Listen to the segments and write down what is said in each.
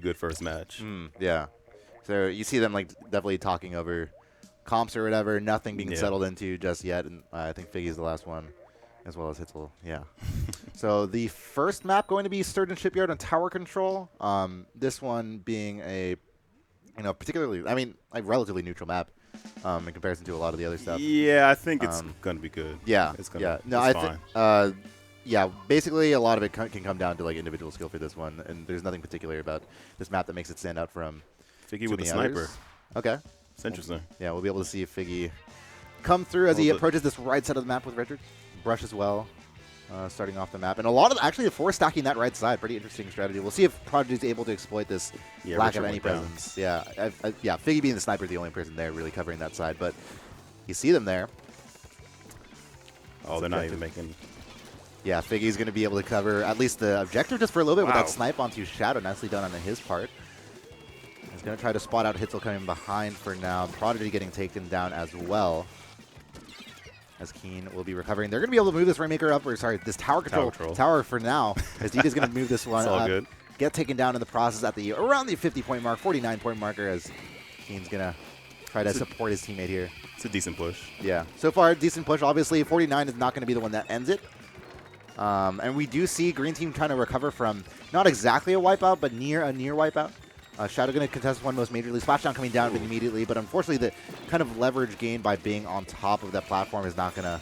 good first match. Yeah. So you see them like definitely talking over comps or whatever, nothing being settled into just yet, and I think Figgy's the last one, as well as Hitzel. Yeah. So the first map going to be Sturgeon Shipyard on tower control. This one being a, particularly, I mean, like relatively neutral map in comparison to a lot of the other stuff. Yeah, I think it's going to be good. Yeah. It's gonna, No, it's fine. Yeah, basically a lot of it can come down to like individual skill for this one, and there's nothing particular about this map that makes it stand out from Figgy with the sniper. Okay. It's interesting. Yeah, we'll be able to see Figgy come through as he approaches this right side of the map with Richard. Brush as well, starting off the map. And a lot of, actually, the 4 stacking that right side. Pretty interesting strategy. We'll see if Prodigy is able to exploit this lack of any presence. Yeah, yeah, Figgy being the sniper is the only person there really covering that side. But you see them there. Oh, they're not even making... Yeah, Figgy's going to be able to cover at least the objective just for a little bit with that snipe onto Shadow. Nicely done on his part. He's going to try to spot out Hitzel coming behind for now. Prodigy getting taken down as well. As Keen will be recovering. They're going to be able to move this Rainmaker up, or sorry, this tower control tower for now. As DJ's going to move this one up. Good. Get taken down in the process at the around the 50-point mark, 49-point marker, as Keen's going to try to support his teammate here. It's a decent push. Yeah. So far, decent push. Obviously, 49 is not going to be the one that ends it. And we do see Green Team trying to recover from not exactly a wipeout, but near wipeout. Shadow going to contest one most majorly. Splashdown coming down immediately, but unfortunately the kind of leverage gained by being on top of that platform is not gonna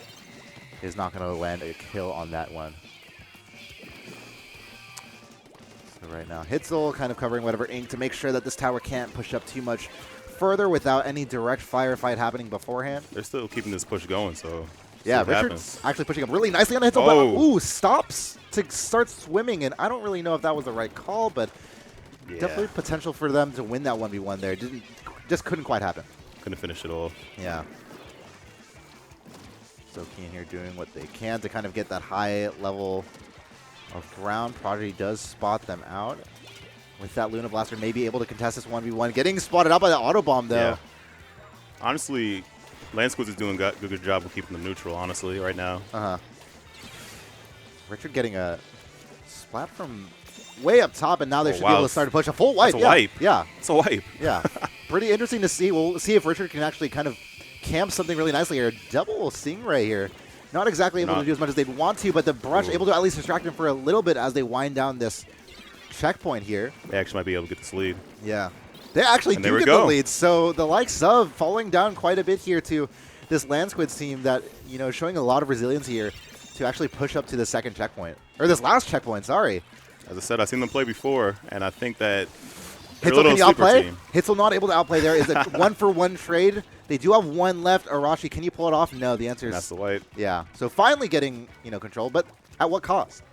land a kill on that one. So right now, Hitzel kind of covering whatever ink to make sure that this tower can't push up too much further without any direct firefight happening beforehand. They're still keeping this push going, so yeah, Richard's actually pushing up really nicely on the Hitzel, but ooh, stops to start swimming, and I don't really know if that was the right call, but definitely potential for them to win that 1v1 there. Just couldn't quite happen. Couldn't finish it off. Yeah. So Keen here doing what they can to kind of get that high level of ground. Prodigy does spot them out. With that Luna Blaster, may be able to contest this 1v1. Getting spotted out by the auto bomb, though. Yeah. Honestly, LAN Squids is doing a good job of keeping them neutral, honestly, right now. Richard getting a splat from way up top, and now they should be able to start to push a full wipe. That's a wipe. Yeah. It's a wipe. Yeah. Pretty interesting to see. We'll see if Richard can actually kind of camp something really nicely here. Double Stingray here. Not exactly able to do as much as they'd want to, but the brush able to at least distract him for a little bit as they wind down this checkpoint here. They actually might be able to get this lead. Yeah. They actually do get the lead. So the likes of falling down quite a bit here to this LAN Squids team that, showing a lot of resilience here to actually push up to the second checkpoint. Or this last checkpoint, sorry. As I said, I've seen them play before, and I think that Hitzel, can you outplay? Hitzel not able to outplay there. Is it 1-for-1 trade? They do have one left. Arashi, can you pull it off? No, the answer is... That's the wipe. Yeah. So finally getting, control, but at what cost?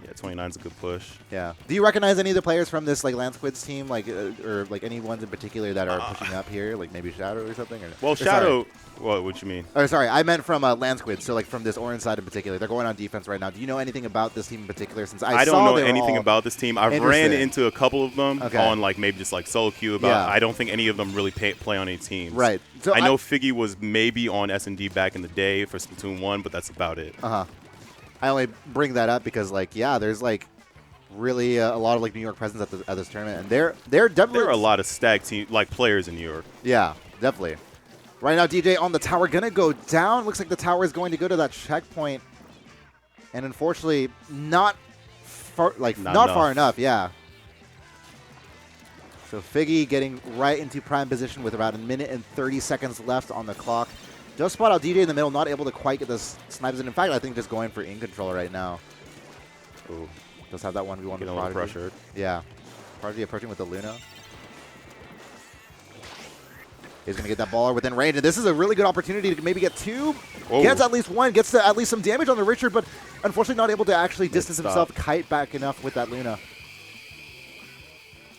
Yeah, 29 is a good push. Yeah. Do you recognize any of the players from this LAN Squids team, or any ones in particular that are pushing up here, like maybe Shadow or something? Or, well, Shadow... What you mean? Oh, sorry. I meant from LAN Squids, so from this orange side in particular. They're going on defense right now. Do you know anything about this team in particular? Since I don't know anything about this team. I've ran into a couple of them on maybe just solo queue. I don't think any of them really play on any teams. Right. So I know Figgy was maybe on S&D back in the day for Splatoon 1, but that's about it. I only bring that up because there's really a lot of New York presence at this tournament, and they're definitely there are a lot of stacked team players in New York. Yeah, definitely. Right now, DJ on the tower, going to go down. Looks like the tower is going to go to that checkpoint. And unfortunately, not far enough, yeah. So Figgy getting right into prime position with about 1 minute and 30 seconds left on the clock. Does spot out DJ in the middle, not able to quite get the snipes in. In fact, I think just going for in control right now. Ooh. Does have that 1v1 with Prodigy. Pressured. Yeah. Prodigy approaching with the Luna. He's going to get that baller within range, and this is a really good opportunity to maybe get two. Whoa. Gets at least one, gets to at least some damage on the Richard, but unfortunately not able to actually distance himself, kite back enough with that Luna.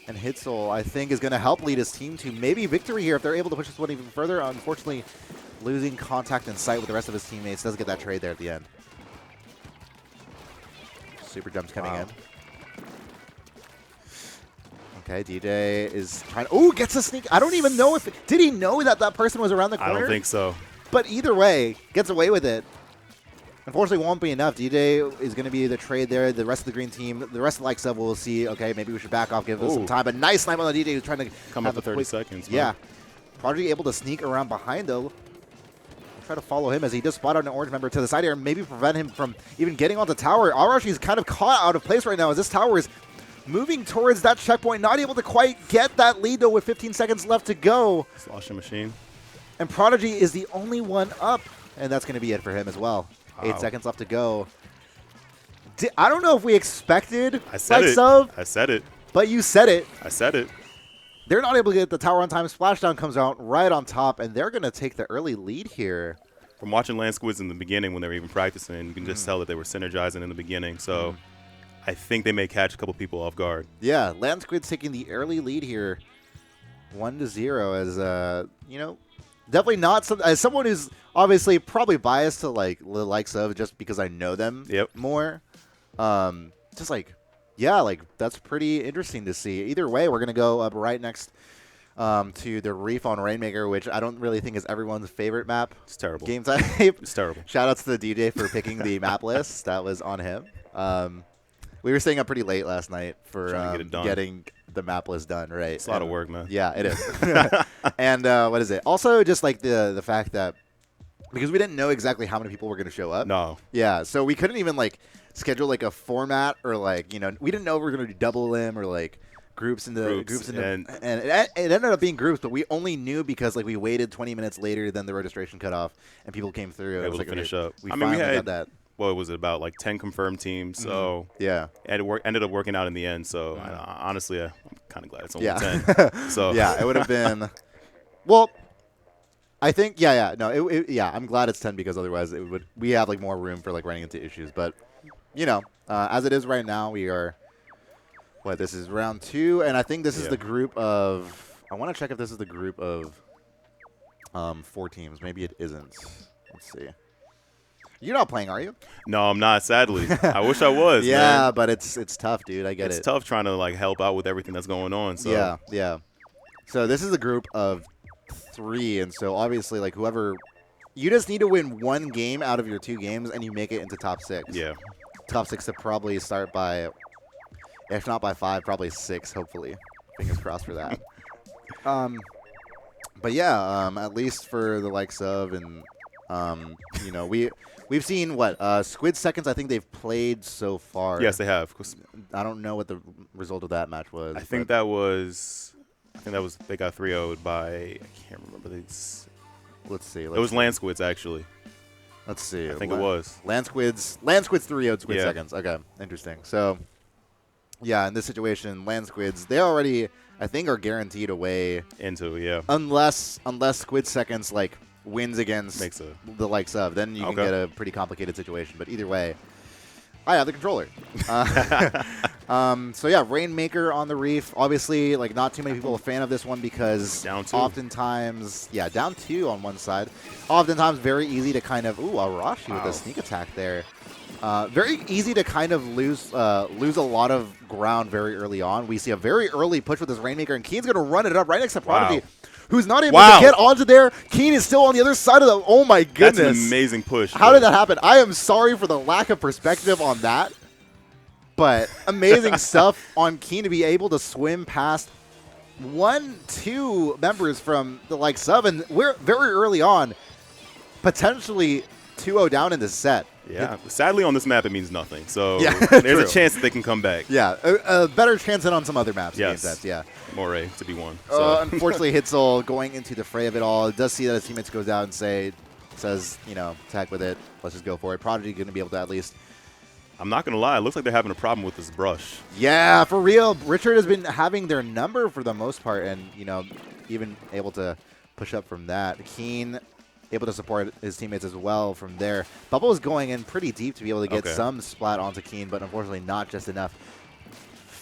And Hitzel, I think, is going to help lead his team to maybe victory here if they're able to push this one even further. Unfortunately, losing contact and sight with the rest of his teammates does get that trade there at the end. Super jumps coming in. Okay, DJ is trying to... Ooh, gets a sneak. I don't even know if... Did he know that person was around the corner? I don't think so. But either way, gets away with it. Unfortunately, won't be enough. DJ is going to be the trade there. The rest of the green team, the rest of the likes of will see, okay, maybe we should back off, give us some time. But nice snipe on the DJ who's trying to come up to 30 seconds. Yeah. Prodigy able to sneak around behind, though. Try to follow him as he does spot out an orange member to the side here and maybe prevent him from even getting onto tower. Arashi is kind of caught out of place right now as this tower is moving towards that checkpoint, not able to quite get that lead, though, with 15 seconds left to go. Sloshing machine. And Prodigy is the only one up, and that's going to be it for him as well. Wow. 8 seconds left to go. I don't know if we expected I said it. But you said it. I said it. They're not able to get the tower on time. Splashdown comes out right on top, and they're going to take the early lead here. From watching LAN Squids in the beginning when they were even practicing, you can just tell that they were synergizing in the beginning. So I think they may catch a couple people off guard. Yeah, LAN Squids taking the early lead here, 1-0. As you know, definitely not as someone who's obviously probably biased to like the likes of just because I know them more. Just like. Yeah, like that's pretty interesting to see. Either way, we're going to go up right next to the Reef on Rainmaker, which I don't really think is everyone's favorite map. It's terrible. Game type. It's terrible. Shout outs to the DJ for picking the map list. That was on him. We were staying up pretty late last night for getting the map list done, right? It's a lot of work, man. Yeah, it is. And what is it? Also, just like the fact that because we didn't know exactly how many people were going to show up. No. Yeah, so we couldn't even like schedule like a format or like, you know, we didn't know if we were going to do double limb or like groups into and it ended up being groups, but we only knew because like we waited 20 minutes later than the registration cutoff and people came through. Able to finish up. We had that. What was it, about like 10 confirmed teams? So yeah, it ended up working out in the end. So honestly, I'm kind of glad it's only 10. So yeah, it would have been. Well, I think no, I'm glad it's 10 because otherwise we have like more room for like running into issues. But you know, as it is right now, we are. What, this is round 2, and I think this is the group of. I want to check if this is the group of 4 teams. Maybe it isn't. Let's see. You're not playing, are you? No, I'm not, sadly. I wish I was. Yeah, man. But it's tough, dude. I get it. It's tough trying to like help out with everything that's going on. So. Yeah. So this is a group of 3, and so obviously, like whoever, you just need to win 1 game out of your 2 games, and you make it into top 6. Yeah. Top 6 to probably start by, if not by 5, probably 6. Hopefully, fingers crossed for that. But yeah, at least for the likes of and you know we've seen what Squid seconds. I think they've played so far. Yes, they have. I don't know what the result of that match was. I think that was they got 3-0'd by, I can't remember these. Let's see. It was LAN Squids actually. Let's see. I think it was LAN Squids 3-0'd Squid seconds. Okay, interesting. So yeah, in this situation, LAN Squids, they already I think are guaranteed away into unless Squid seconds like wins against the likes of, then you can get a pretty complicated situation. But either way, I have the controller. So yeah, Rainmaker on the Reef. Obviously, like not too many people are a fan of this one because down 2. Oftentimes, down 2 on one side. Oftentimes, very easy to kind of Arashi with a sneak attack there. Very easy to kind of lose a lot of ground very early on. We see a very early push with this Rainmaker, and Keen's going to run it up right next to Prodigy. Who's not able to get onto there. Keen is still on the other side of the... Oh, my goodness. That's an amazing push. How did that happen? I am sorry for the lack of perspective on that. But amazing stuff on Keen to be able to swim past 1-2 members from the likes of. And we're very early on, potentially 2-0 down in this set. Yeah. Sadly, on this map, it means nothing. So a there's chance that they can come back. Yeah. A better chance than on some other maps. Yes. Sets, yeah. Moray to be won. So. Unfortunately, Hitzel going into the fray of it all. It does see that his teammates goes out and says, you know, attack with it. Let's just go for it. Prodigy going to be able to at least. I'm not going to lie. It looks like they're having a problem with this brush. Yeah, for real. Richard has been having their number for the most part and, you know, even able to push up from that. Keen able to support his teammates as well from there. Bubble is going in pretty deep to be able to get some splat onto Keen, but unfortunately not just enough.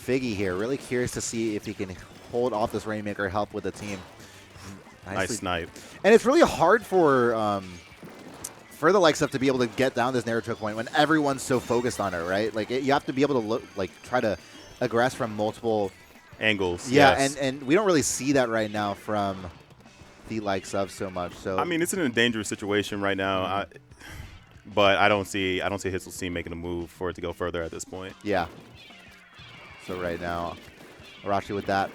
Figgy here. Really curious to see if he can hold off this Rainmaker, help with the team. Nice snipe. And it's really hard for the likes of to be able to get down this narrow choke point when everyone's so focused on it, right? Like you have to be able to look, like try to aggress from multiple angles. Yeah, yes. and we don't really see that right now from the likes of so much. So I mean, it's in a dangerous situation right now. but I don't see Hitzel's team making a move for it to go further at this point. Yeah. So right now, Arashi with that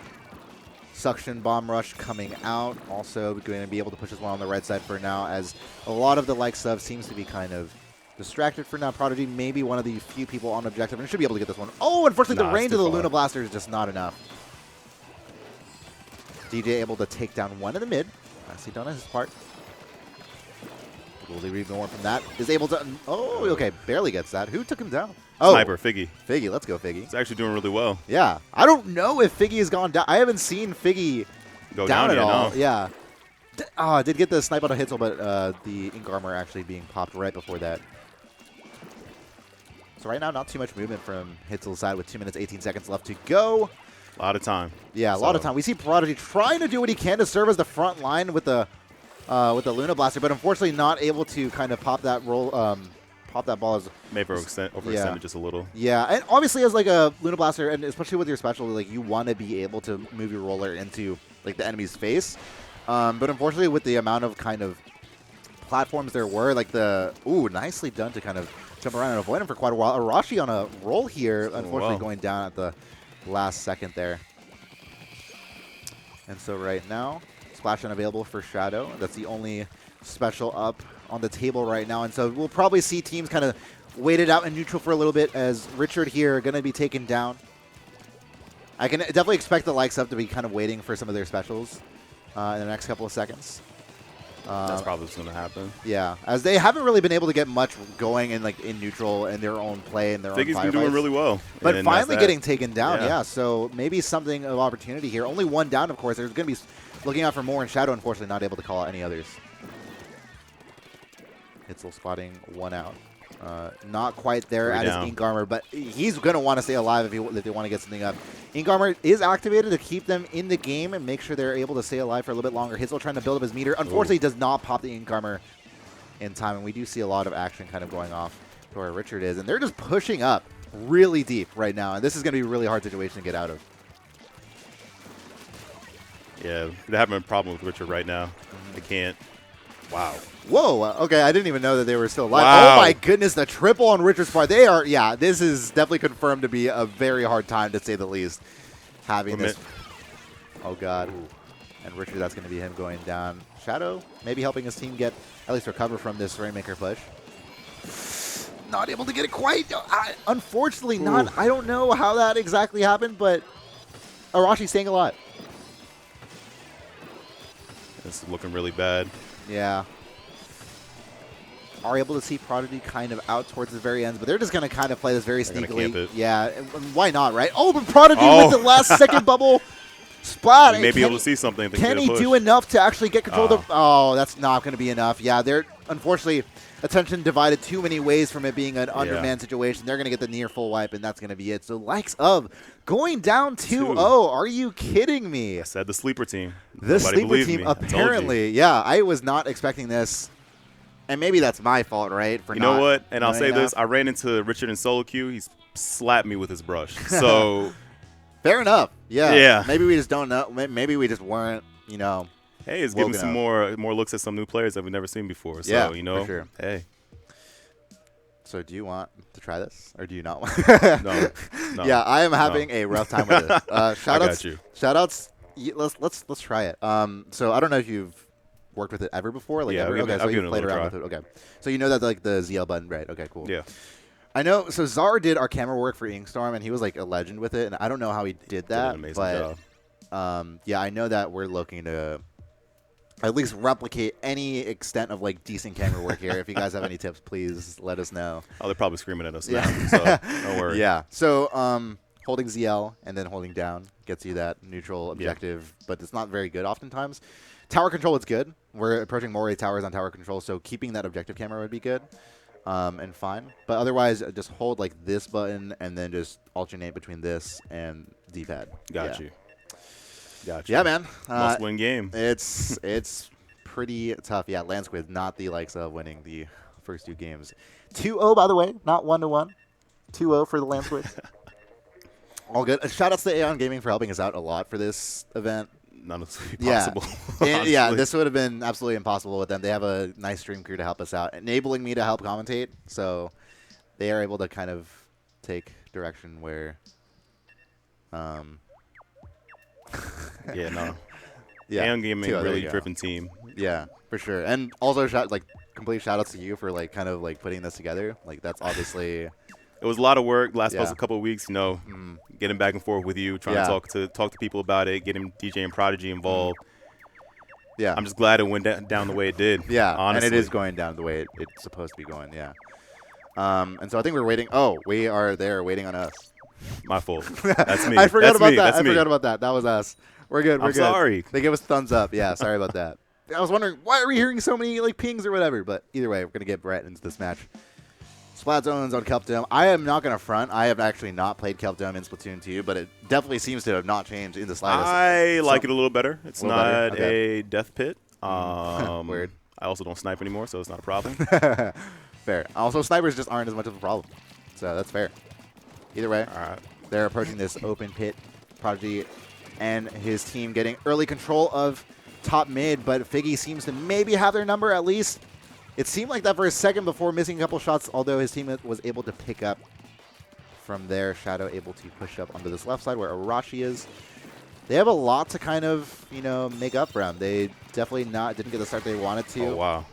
suction bomb rush coming out. Also going to be able to push this one on the right side for now, as a lot of the likes of seems to be kind of distracted for now. Prodigy may be one of the few people on objective, and should be able to get this one. Oh, unfortunately, the range of the Luna Blaster is just not enough. DJ able to take down one in the mid. Nicely done on his part. Will they read more from that? Is able to... Oh, okay. Barely gets that. Who took him down? Oh, Sniper, Figgy. Figgy. Let's go, Figgy. He's actually doing really well. Yeah. I don't know if Figgy has gone down. I haven't seen Figgy go down at yet, all. no. Yeah. I did get the snipe on a Hitzel, but the ink armor actually being popped right before that. So right now, not too much movement from Hitzel's side with 2 minutes, 18 seconds left to go. A lot of time. Yeah, a lot of time. We see Prodigy trying to do what he can to serve as the front line with the Luna Blaster, but unfortunately not able to kind of pop that ball. As Maybe overextended just a little. Yeah, and obviously as like a Luna Blaster, and especially with your special, like you want to be able to move your roller into like the enemy's face. But unfortunately, with the amount of kind of platforms there were, like nicely done to kind of jump around and avoid him for quite a while. Arashi on a roll here, unfortunately going down at the last second there. And so right now, Splash unavailable for Shadow. That's the only special up on the table right now. And so we'll probably see teams kind of wait it out in neutral for a little bit, as Richard here going to be taken down. I can definitely expect the likes of to be kind of waiting for some of their specials in the next couple of seconds. That's probably what's going to happen. Yeah, as they haven't really been able to get much going in neutral in their own play and their own Figgy's been doing really well. But finally getting taken down, yeah. So maybe something of opportunity here. Only one down, of course. There's going to be looking out for more, and Shadow, unfortunately, not able to call out any others. Hitzel spotting one out. Not quite there at his ink armor, but he's going to want to stay alive if they want to get something up. Ink armor is activated to keep them in the game and make sure they're able to stay alive for a little bit longer. Hitzel trying to build up his meter. Unfortunately, does not pop the ink armor in time, and we do see a lot of action kind of going off to where Richard is. And they're just pushing up really deep right now, and this is going to be a really hard situation to get out of. Yeah, they're having a problem with Richard right now. They can't. Wow. Whoa. Okay, I didn't even know that they were still alive. Wow. Oh, my goodness. The triple on Richard's part. They are, yeah, this is definitely confirmed to be a very hard time, to say the least, having this. Oh, God. Ooh. And Richard, that's going to be him going down. Shadow, maybe helping his team get, at least recover from this Rainmaker push. Not able to get it quite. Unfortunately, not. I don't know how that exactly happened, but Arashi staying alive. This is looking really bad. Yeah. Are able to see Prodigy kind of out towards the very end, but they're just going to kind of play this very sneakily. Yeah, why not, right? Oh, but Prodigy with the last second bubble splat. He may be able to see something. Can he do enough to actually get control of the... Oh, that's not going to be enough. Yeah, they're unfortunately attention divided too many ways from it being an underman situation. They're going to get the near full wipe, and that's going to be it. So likes of going down 2-0. Are you kidding me? I said the sleeper team. The sleeper team, apparently. Yeah, I was not expecting this. And maybe that's my fault, right? For you know what? And I'll say this. I ran into Richard in solo queue. He slapped me with his brush. So fair enough. Yeah. Yeah. Maybe we just don't know. Maybe we just weren't, you know. Hey, it's giving some more looks at some new players that we've never seen before. So, yeah, you know, for sure. Hey. So do you want to try this, or do you not want No. Yeah, I am having a rough time with this. Shout outs. got you. Shout outs. Let's try it. So I don't know if you've worked with it ever before. Like ever? Okay, so you played around with it. Okay. So you know that like the ZL button, right? Okay, cool. Yeah. I know. So Czar did our camera work for Inkstorm, and he was like a legend with it. And I don't know how he did that. Did an amazing job. Yeah, I know that we're looking to at least replicate any extent of like decent camera work here. If you guys have any tips, please let us know. Oh, they're probably screaming at us now, so don't worry. Yeah. So holding ZL and then holding down gets you that neutral objective, but it's not very good oftentimes. Tower control, it's good. We're approaching more towers on tower control, so keeping that objective camera would be good and fine. But otherwise, just hold like this button and then just alternate between this and D-pad. Got you. Yeah, man. Must-win game. It's pretty tough. Yeah, LAN Squids, not the likes of winning the first two games. 2-0, by the way, not 1-1. 2-0 for the LAN Squids. All good. Shout outs to AON Gaming for helping us out a lot for this event. not Yeah. possible. Yeah, this would have been absolutely impossible with them. They have a nice stream crew to help us out, enabling me to help commentate. So they are able to kind of take direction where. Yeah, no. Yeah, AON Gaming, there really you go. driven team. Yeah, for sure. And also, complete shout outs to you for kind of putting this together. That's obviously. It was a lot of work. Last Yeah. a couple of weeks, getting back and forth with you, trying to talk to people about it, getting DJ and Prodigy involved. Yeah, I'm just glad it went down the way it did. yeah, honestly. and it is going down the way it's supposed to be going. Yeah. And so I think we're waiting. Oh, we are there waiting on us. My fault. That's me. I forgot That's about me. that. That's I me. forgot about that. That was us. We're good. We're I'm good. sorry. They give us thumbs up. Yeah, sorry about that. I was wondering why are we hearing so many pings or whatever. But either way, we're gonna get Brett into this match. Splat zones on Kelp Dome. I am not gonna front. I have actually not played Kelp Dome in Splatoon 2, but it definitely seems to have not changed in the slightest. I like it a little better. It's little not better? Okay. a death pit. Weird. I also don't snipe anymore, so it's not a problem. Fair. Also, snipers just aren't as much of a problem, so that's fair. Either way. All right. They're approaching this open pit. Prodigy and his team getting early control of top mid, but Figgy seems to maybe have their number at least. It seemed like that for a second before missing a couple shots, although his team was able to pick up from there. Shadow able to push up onto this left side where Arashi is. They have a lot to kind of, make up from. They definitely didn't get the start they wanted to. Oh, wow.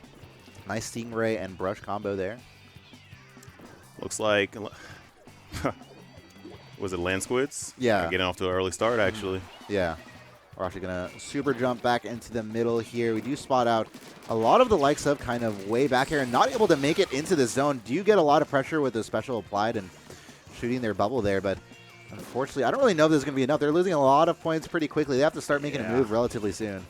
Nice Stingray and Brush combo there. Looks like... Was it LAN Squids? Yeah. Getting off to an early start, actually. Yeah. We're actually going to super jump back into the middle here. We do spot out a lot of the likes of kind of way back here and not able to make it into the zone. Do you get a lot of pressure with the special applied and shooting their bubble there, but unfortunately, I don't really know if this is going to be enough. They're losing a lot of points pretty quickly. They have to start making a move relatively soon.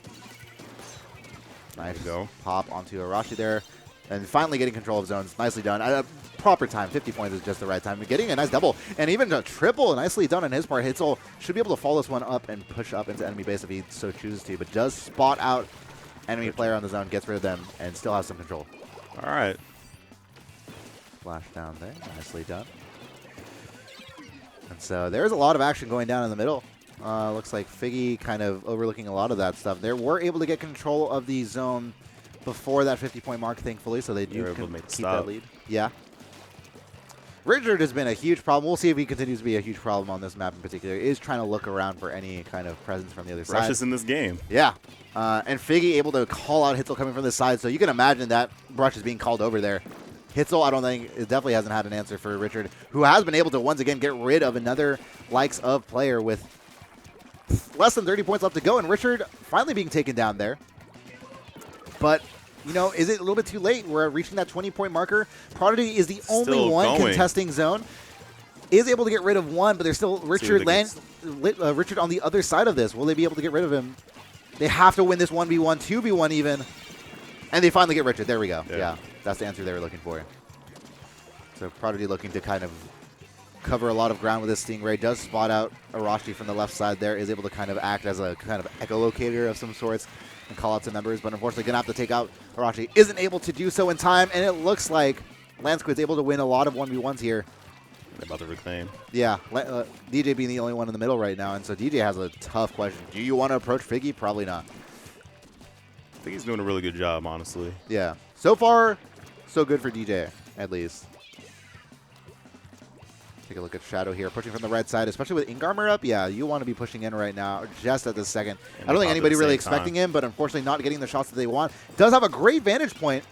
Nice pop onto Arashi there. And finally getting control of zones. Nicely done. At a proper time. 50 points is just the right time. Getting a nice double. And even a triple. Nicely done on his part. Hitzel should be able to follow this one up and push up into enemy base if he so chooses to. But does spot out enemy player on the zone. Gets rid of them. And still has some control. All right. Flash down there. Nicely done. And so there's a lot of action going down in the middle. Looks like Figgy kind of overlooking a lot of that stuff. They were able to get control of the zone before that 50-point mark, thankfully, so they do keep that lead. Yeah. Richard has been a huge problem. We'll see if he continues to be a huge problem on this map in particular. He is trying to look around for any kind of presence from the other side. Rush is in this game. Yeah. And Figgy able to call out Hitzel coming from this side, so you can imagine that Brush is being called over there. Hitzel, I don't think, it definitely hasn't had an answer for Richard, who has been able to once again get rid of another likes of player with less than 30 points left to go, and Richard finally being taken down there. But, is it a little bit too late? We're reaching that 20-point marker. Prodigy is the only one contesting zone. Is able to get rid of one, but there's still Richard Richard on the other side of this. Will they be able to get rid of him? They have to win this 1v1, 2v1 even. And they finally get Richard. There we go. Yeah, that's the answer they were looking for. So Prodigy looking to kind of cover a lot of ground with this Stingray. Does spot out Arashi from the left side there. Is able to kind of act as a kind of echolocator of some sorts and call out some numbers. But unfortunately, going to have to take out Arashi. Isn't able to do so in time. And it looks like LAN Squid's able to win a lot of 1v1s here. They're about to reclaim. Yeah, DJ being the only one in the middle right now. And so DJ has a tough question. Do you want to approach Figgy? Probably not. I think he's doing a really good job, honestly. Yeah. So far, so good for DJ, at least. Take a look at Shadow here, pushing from the right side, especially with Ink Armor up. Yeah, you want to be pushing in right now, just at this second. I don't think anybody really expecting him, but unfortunately not getting the shots that they want. Does have a great vantage point,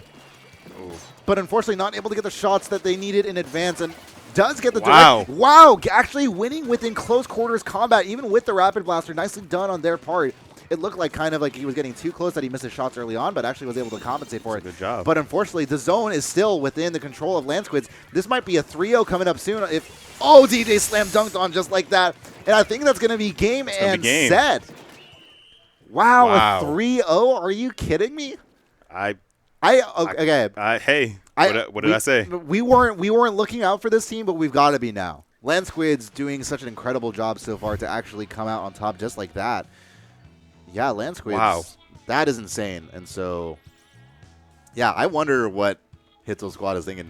but unfortunately not able to get the shots that they needed in advance, and does get the direct. Wow, actually winning within close quarters combat, even with the Rapid Blaster. Nicely done on their part. It looked like kind of like he was getting too close, that he missed his shots early on, but actually was able to compensate for it. Good job. But unfortunately, the zone is still within the control of LAN Squids. This might be a 3-0 coming up soon. Oh, DJ slam dunked on just like that. And I think that's going to be game and set. Wow, a 3-0? Are you kidding me? Hey, what did I say? We weren't looking out for this team, but we've got to be now. LAN Squid's doing such an incredible job so far to actually come out on top just like that. Yeah, LAN Squids, that is insane. And so, yeah, I wonder what Hitzel squad is thinking.